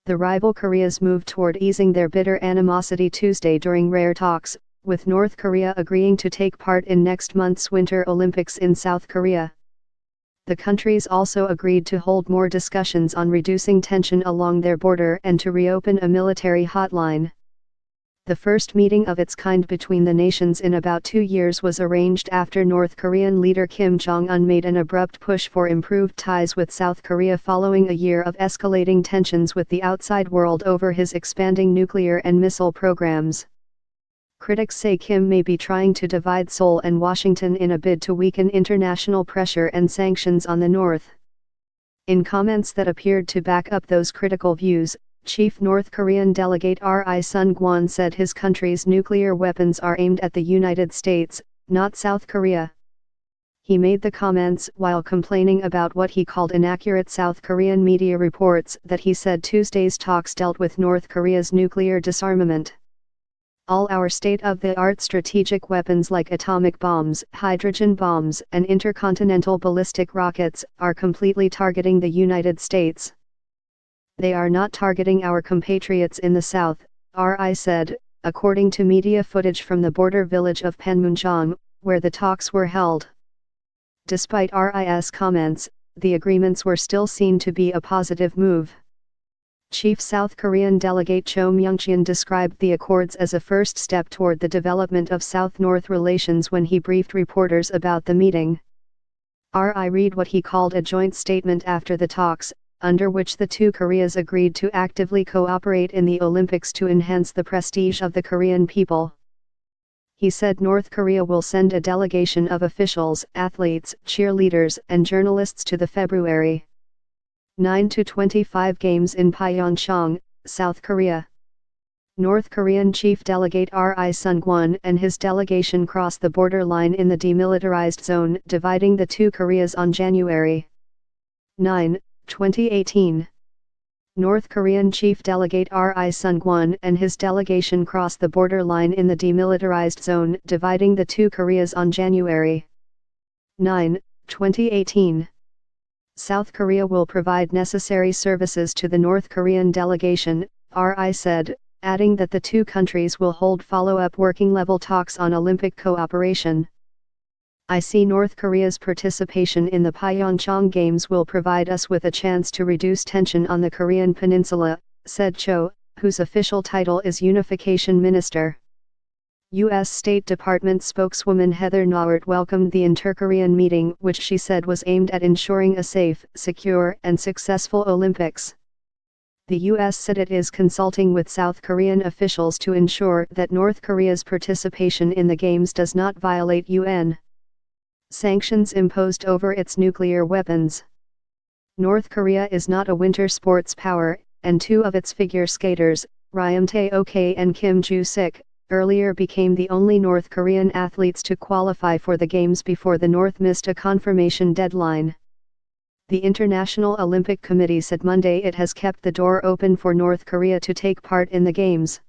The rival Koreas moved toward easing their bitter animosity Tuesday during rare talks, with North Korea agreeing to take part in next month's Winter Olympics in South Korea. The countries also agreed to hold more discussions on reducing tension along their border and to reopen a military hotline. The first meeting of its kind between the nations in about 2 years was arranged after North Korean leader Kim Jong-un made an abrupt push for improved ties with South Korea following a year of escalating tensions with the outside world over his expanding nuclear and missile programs. Critics say Kim may be trying to divide Seoul and Washington in a bid to weaken international pressure and sanctions on the North. In comments that appeared to back up those critical views, Chief North Korean delegate Ri Sun-gwon said his country's nuclear weapons are aimed at the United States, not South Korea. He made the comments while complaining about what he called inaccurate South Korean media reports that he said Tuesday's talks dealt with North Korea's nuclear disarmament. All our state-of-the-art strategic weapons like atomic bombs, hydrogen bombs, and intercontinental ballistic rockets are completely targeting the United States. They are not targeting our compatriots in the South, Ri said, according to media footage from the border village of Panmunjom, where the talks were held. Despite Ri's comments, the agreements were still seen to be a positive move. Chief South Korean delegate Cho Myung-cheon described the accords as a first step toward the development of South-North relations when he briefed reporters about the meeting. Ri read what he called a joint statement after the talks, under which the two Koreas agreed to actively cooperate in the Olympics to enhance the prestige of the Korean people. He said North Korea will send a delegation of officials, athletes, cheerleaders, and journalists to the February 9-25 Games in Pyeongchang, South Korea. North Korean Chief Delegate Ri Sun-gwon and his delegation crossed the border line in the demilitarized zone dividing the two Koreas on January 9, 2018. North Korean Chief Delegate Ri Sun-gwon and his delegation crossed the border line in the demilitarized zone dividing the two Koreas on January 9, 2018. South Korea will provide necessary services to the North Korean delegation, Ri said, adding that the two countries will hold follow-up working-level talks on Olympic cooperation. I see North Korea's participation in the Pyeongchang Games will provide us with a chance to reduce tension on the Korean peninsula, said Cho, whose official title is Unification Minister. U.S. State Department spokeswoman Heather Nauert welcomed the inter-Korean meeting, which she said was aimed at ensuring a safe, secure, and successful Olympics. The U.S. said it is consulting with South Korean officials to ensure that North Korea's participation in the Games does not violate UN sanctions imposed over its nuclear weapons. North Korea is not a winter sports power, and two of its figure skaters, Ryum Tae-ok and Kim Joo-sik, earlier became the only North Korean athletes to qualify for the Games before the North missed a confirmation deadline. The International Olympic Committee said Monday it has kept the door open for North Korea to take part in the Games.